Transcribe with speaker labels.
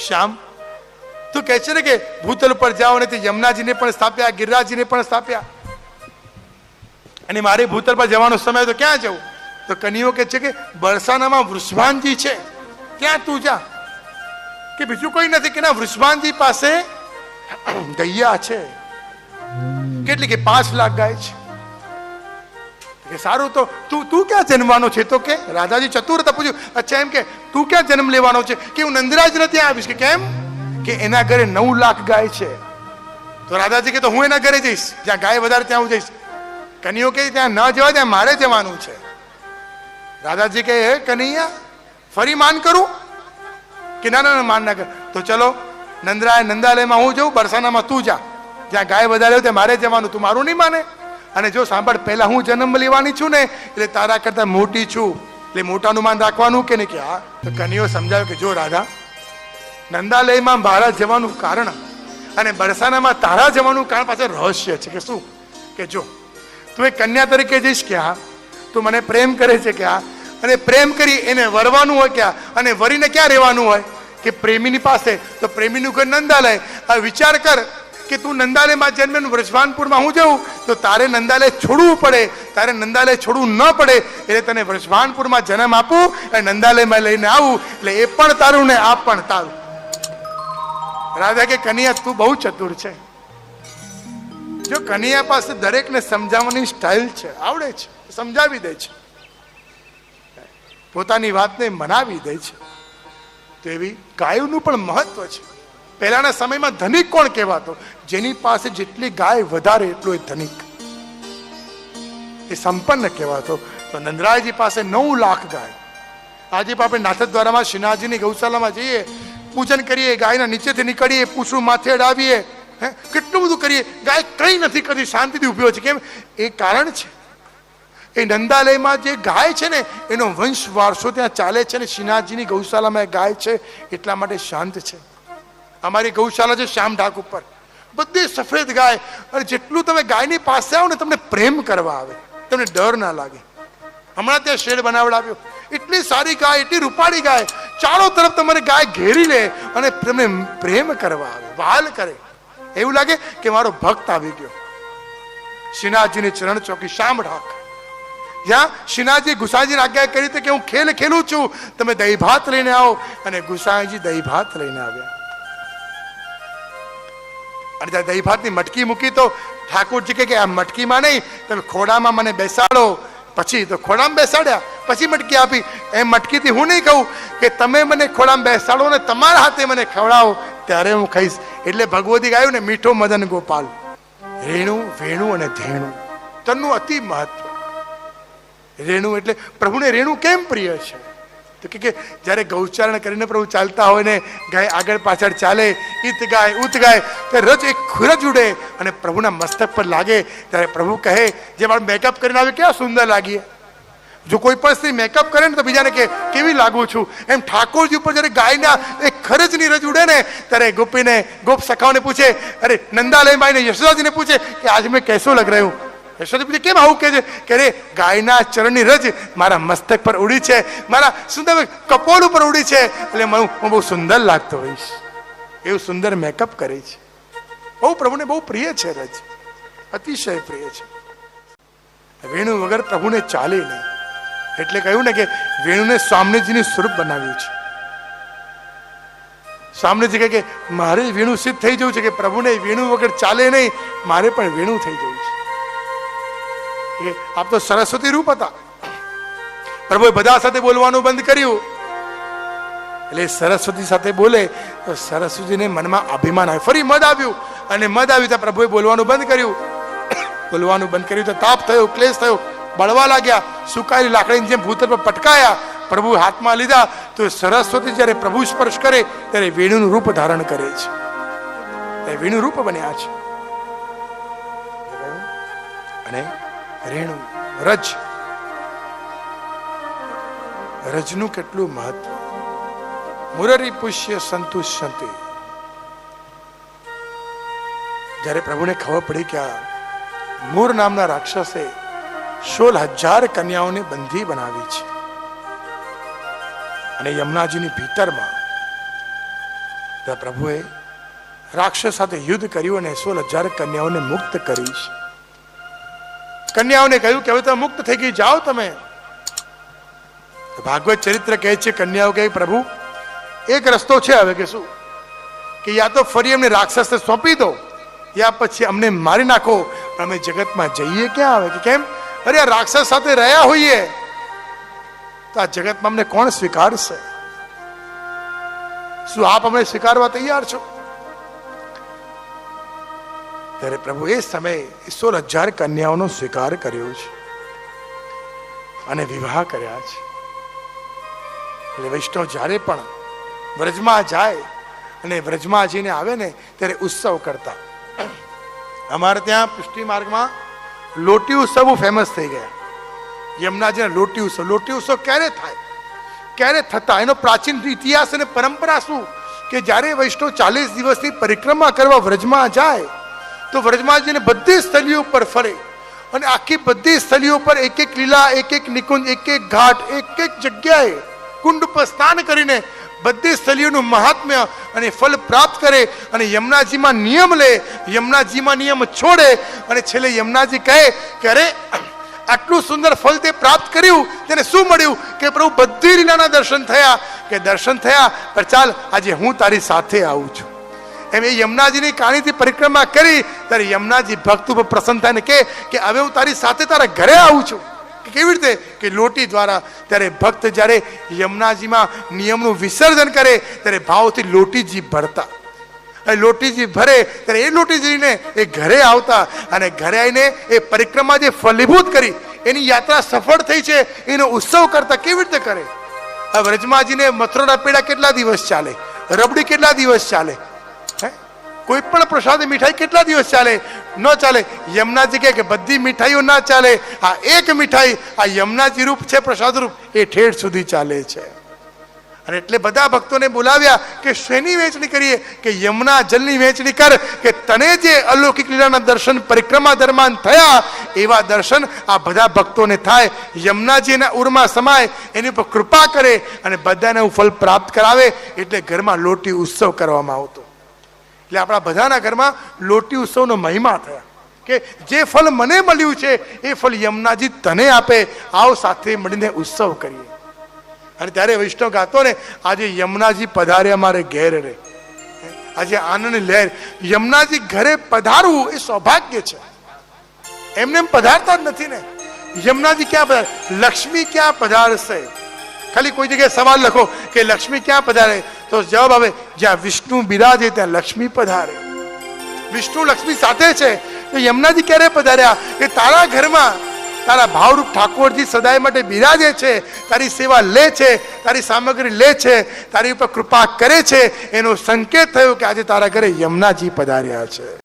Speaker 1: શ્યામ, તું કહે છે ને કે ભૂતલ ઉપર જાઓ અને તે યમુનાજીને પણ સ્થાપ્યા, ગિરિરાજજીને પણ સ્થાપ્યા, અને મારે ભૂતલ પર જવાનો સમય તો ક્યાં જવું? તો કનૈયો કહે છે કે બરસાનામાં વૃષભાનજી છે, ત્યાં તું જા. કે બીજું કોઈ નથી કે ના, વૃષભાનજી પાસે ગૈયા છે. કેટલી? કે 5 લાખ ગાય છે. કે સારું, તો તું ક્યાં જન્મવાનો છે? તો કે રાજાજી ચતુર હતા, પૂછ્યું અચ્છા એમ કે તું ક્યાં જન્મ લેવાનો છે? કે હું નંદરાજને ત્યાં આવીશ. કે કેમ? કે એના ઘરે 9 લાખ ગાય છે. તો રાજાજી કે તો હું એના ઘરે જઈશ, જ્યાં ગાય વધારે ત્યાં હું જઈશ. કનૈયો કે ત્યાં ન જવાય, ત્યાં મારે જવાનું છે. રાજાજી કહે હે કનૈયા, ફરી માન કરું? કે ના ના માન ના કર. તો ચલો નંદાલયમાં હું જઉં, બરસાનામાં તું જા, જ્યાં ગાય વધારે હોય ત્યાં મારે જવાનું. તું મારું નહીં માને? અને જો સાંભળ, પહેલા હું જન્મ લેવાની છું ને, એટલે તારા કરતા મોટી છું, એટલે મોટાનું માન રાખવાનું કે નહીં? કે હા. તો કનૈયો સમજાવ્યો કે જો રાધા, નંદાલયમાં મારા જવાનું કારણ અને બરસાનામાં તારા જવાનું કારણ પાછળ રહસ્ય છે. કે શું? કે જો તું એક કન્યા તરીકે જઈશ કે હા, તું મને પ્રેમ કરે છે કે હા, અને પ્રેમ કરી એને વરવાનું હોય ક્યાં, અને વરીને ક્યાં રહેવાનું હોય? કે પ્રેમીની પાસે. તો પ્રેમીનું ઘર નંદાલય. હવે વિચાર કર કે તું નંદાલયમાં જન્મેલું, વૃષભાનપુરમાં હું જઉં તો તારે નંદાલય છોડવું પડે. તારે નંદાલય છોડવું ન પડે એટલે તને વૃષભાનપુરમાં જન્મ આપું અને નંદાલયમાં લઈને આવું, એટલે એ પણ તારું ને આ પણ તારું. રાજા કે કનૈયા તું બહુ ચતુર છે. જો કનૈયા પાસે દરેકને સમજાવવાની સ્ટાઇલ છે, આવડે છે, સમજાવી દે છે, પોતાની વાતને મનાવી દે છે. તો એવી ગાયોનું પણ મહત્વ છે. પહેલાના સમયમાં ધનિક કોણ કહેવાતો? જેની પાસે જેટલી ગાય વધારે એટલો એ ધનિક, એ સંપન્ન કહેવાતો. તો નંદરાયજી પાસે 9 લાખ ગાય. આજે પણ આપણે નાથદ્વારામાં શ્રીનાથજીની ગૌશાલામાં જઈએ, પૂજન કરીએ, ગાયના નીચેથી નીકળીએ, પૂછડું માથે અડાવીએ, કેટલું બધું કરીએ, ગાય કંઈ નથી કરતી, શાંતિથી ઉભી હોય છે. કેમ? એ કારણ છે, એ નંદાલયમાં જે ગાય છે ને એનો વંશ વારસો ત્યાં ચાલે છે, ને શ્રીનાથજીની ગૌશાલામાં ગાય છે એટલા માટે શાંત છે. અમારી ગૌશાલા છે શ્યામ ઢાક ઉપર, બધી સફેદ ગાય, અને જેટલું તમે ગાયની પાસે આવો ને તમને પ્રેમ કરવા આવે, તમને ડર ના લાગે. હમણાં ત્યાં શેડ બનાવડાવ્યો, એટલી સારી ગાય, એટલી રૂપાળી ગાય, ચારો તરફ તમારે ગાય ઘેરી લે અને તમને પ્રેમ કરવા આવે, વહાલ કરે. એવું લાગે કે મારો ભક્ત આવી ગયો. શ્રીનાથજીની ચરણ ચોકી શ્યામ ઢાક, જ્યાં શ્રીનાથજી ગુસાઈજીની આજ્ઞા કરી હતી કે હું ખેલ ખેલું છું, તમે દહીં ભાત લઈને આવો, અને ગુસાઈજી દહીં ભાત લઈને આવ્યા. અને ત્યાં દહીં ભાતની મટકી મૂકી તો ઠાકોરજી કે આ મટકીમાં નહીં, તમે ખોડામાં મને બેસાડો. પછી તો ખોડામાં બેસાડ્યા, પછી મટકી આપી. એમ મટકીથી હું નહીં કહું કે તમે મને ખોડામાં બેસાડો ને તમારા હાથે મને ખવડાવો, ત્યારે હું ખાઈશ. એટલે ભગવતી ગાયું ને મીઠો મદન ગોપાલ, રેણુ વેણુ અને ધેણુ, તનનું અતિ મહત્વ. રેણુ એટલે પ્રભુને રેણુ કેમ પ્રિય છે? તો કે જ્યારે ગૌચારણ કરીને પ્રભુ ચાલતા હોય ને, ગાય આગળ પાછળ ચાલે, ઈત ગાય ઉત ગાય, ત્યારે રજ એક ખુરજ ઉડે અને પ્રભુના મસ્તક પર લાગે, ત્યારે પ્રભુ કહે જે મારું મેકઅપ કરીને આવે કેવા સુંદર લાગીએ. જો કોઈ પણ સ્ત્રી મેકઅપ કરે ને તો બીજાને કે કેવી લાગુ છું, એમ ઠાકોરજી ઉપર જ્યારે ગાયના એક ખરજની રજ ઉડે ને, ત્યારે ગોપીને ગોપ સખાઓને પૂછે, અરે નંદાલયમાં આવીને યશોદાજીને પૂછે કે આજ મેં કેસો લગ રહ્યું. યશોદા પૂછે કેમ આવું કે છે? કે અરે ગાયના ચરણની રજ મારા મસ્તક પર ઉડી છે, મારા સુંદર કપોળ ઉપર ઉડી છે, એટલે હું બહુ સુંદર લાગતો હોઈશ. એવું સુંદર મેકઅપ કરે છે. બહુ પ્રભુને બહુ પ્રિય છે રજ, અતિશય પ્રિય છે. વેણુ વગર પ્રભુને ચાલે નહીં, એટલે કહ્યું ને કે વેણુને સ્વામીજીનું સ્વરૂપ બનાવ્યું છે. સ્વામીજી કહે કે મારે વેણુ સિદ્ધ થઈ જવું છે, કે પ્રભુને વેણુ વગર ચાલે નહીં, મારે પણ વેણુ થઈ જવું છે. આપ તો સરસ્વતી રૂપ હતા, પ્રભુએ બધા સાથે બોલવાનું બંધ કર્યું, એટલે સરસ્વતી સાથે બોલે તો સરસ્વતીને મનમાં અભિમાન આવે, ફરી મદ આવ્યું, અને મદ આવ્યું તો પ્રભુએ બોલવાનું બંધ કર્યું. બોલવાનું બંધ કર્યું તો તાપ થયો, ક્લેશ થયો, બળવા લાગ્યા, સુકાયેલી લાકડીની જેમ ભૂતલ પર પટકાયા. પ્રભુ હાથમાં લીધા તો સરસ્વતી જ્યારે પ્રભુ સ્પર્શ કરે ત્યારે વેણુનું રૂપ ધારણ કરે છે, વેણુ રૂપ બન્યા છે. અને રેણુ રજ, રજનું કેટલું મહત્વ. મુરરી પુષ્ય સંતુષ્યંતિ. જ્યારે પ્રભુને ખબર પડી કે આ મૂર નામના રાક્ષસે 16,000 કન્યાઓને બંધી બનાવી છે, અને યમુનાજીની ભીતરમાં તો પ્રભુએ રાક્ષસ સાથે યુદ્ધ કર્યું અને 16,000 કન્યાઓને મુક્ત કરી છે. કન્યાઓને કહ્યું કે હવે તમે મુક્ત થઈ ગઈ, જાઓ તમે. ભાગવત ચરિત્ર કહે છે, કન્યાઓ કહે પ્રભુ એક રસ્તો છે હવે, કે શું, કે યા તો ફરી અમને રાક્ષસને સોંપી દો યા પછી અમને મારી નાખો, પણ અમે જગતમાં જઈએ ક્યાં આવે? કે કેમ? અરે આ રાક્ષસ સાથે રહ્યા હોઈએ તો આ જગતમાં અમને કોણ સ્વીકારશે? શું આપ અમને સ્વીકારવા તૈયાર છો? ત્યારે પ્રભુ એ સમયે 16,000 કન્યાઓનો સ્વીકાર કર્યો છે અને વિવાહ કર્યા છે. એટલે વૈષ્ણવ જ્યારે પણ વ્રજમાં જાય અને વ્રજમાં જઈને આવે ને ત્યારે ઉત્સવ કરતા. અમારે ત્યાં પુષ્ટિ માર્ગમાં લોટી ઉત્સવ ફેમસ થઈ ગયા. યમુનાજીના લોટી ઉત્સવ ક્યારે થાય, ક્યારે થતા, એનો પ્રાચીન ઇતિહાસ અને પરંપરા શું? કે જ્યારે વૈષ્ણવ 40 દિવસની પરિક્રમા કરવા વ્રજમાં જાય તો વ્રજમાં જઈને બધી સ્થળીઓ પર ફરે અને આખી બધી સ્થળીઓ પર એક એક લીલા, એક એક નિકુંજ, એક એક ઘાટ, એક એક જગ્યાએ કુંડ પર સ્નાન કરીને બધી સ્થળીઓનું મહાત્મ્ય અને ફલ પ્રાપ્ત કરે અને યમુનાજીમાં નિયમ લે, યમુનાજીમાં નિયમ છોડે અને છેલ્લે યમુનાજી કહે કે અરે આટલું સુંદર ફળ તે પ્રાપ્ત કર્યું, તેને શું મળ્યું? કે પ્રભુ બધી લીલાના દર્શન થયા. કે દર્શન થયા પણ ચાલ આજે હું તારી સાથે આવું છું. એમ એ યમુનાજીની કાણીથી પરિક્રમા કરી ત્યારે યમુનાજી ભક્ત ઉપર પ્રસન્ન થાય ને કે હવે હું તારી સાથે તારા ઘરે આવું છું. કેવી રીતે? કે લોટી દ્વારા. ત્યારે ભક્ત જ્યારે યમુનાજીમાં નિયમનું વિસર્જન કરે ત્યારે ભાવથી લોટીજી ભરતા. લોટીજી ભરે ત્યારે એ લોટીજીને એ ઘરે આવતા અને ઘરે આવીને એ પરિક્રમા જે ફલીભૂત કરી એની યાત્રા સફળ થઈ છે એનો ઉત્સવ કરતા. કેવી રીતે કરે? વ્રજમાજીને મથુરાના પેડા કેટલા દિવસ ચાલે? રબડી કેટલા દિવસ ચાલે? કોઈ પણ પ્રસાદ મીઠાઈ કેટલા દિવસ ચાલે? ન ચાલે. યમુનાજી કહે કે બધી મીઠાઈઓ ના ચાલે, આ એક મીઠાઈ, આ યમુનાજી રૂપ છે, પ્રસાદ રૂપ, એ ઠેઠ સુધી ચાલે છે. અને એટલે બધા ભક્તોને બોલાવ્યા કે શેની વહેંચણી કરીએ? કે યમુના જલની વહેંચણી કર, કે તને જે અલૌકિક લીલાના દર્શન પરિક્રમા દરમિયાન થયા એવા દર્શન આ બધા ભક્તોને થાય. યમુનાજી એના ઉરમાં સમાય, એની ઉપર કૃપા કરે અને બધાને ફલ પ્રાપ્ત કરાવે. એટલે ઘરમાં લોટી ઉત્સવ કરવામાં આવતો. એટલે આપણા બધાના ઘરમાં લોટી ઉત્સવનો મહિમા થયા કે જે ફલ મને મળ્યું છે એ ફલ યમુનાજી તને આપે, આવો સાથે મળીને ઉત્સવ કરીએ. અને ત્યારે વૈષ્ણવ ગાતો ને આજે યમુનાજી પધારે અમારે ઘેર રે, આજે આનંદ લહેર. યમુનાજી ઘરે પધારવું એ સૌભાગ્ય છે, એમને એમ પધારતા જ નથી ને. યમુનાજી ક્યાં પધારે? લક્ષ્મી ક્યાં પધારશે? ખાલી કોઈ જગ્યાએ સવાલ લખો કે લક્ષ્મી ક્યાં પધારે તો જવાબ આવે જ્યાં વિષ્ણુ બિરાજે ત્યાં લક્ષ્મી પધારે. વિષ્ણુ લક્ષ્મી સાથે છે. તો યમુનાજી ક્યારે પધાર્યા? કે તારા ઘરમાં તારા ભાવરૂપ ઠાકોરજી સદાય માટે બિરાજે છે, તારી સેવા લે છે, તારી સામગ્રી લે છે, તારી ઉપર કૃપા કરે છે. એનો સંકેત થયો કે આજે તારા ઘરે યમુનાજી પધાર્યા છે.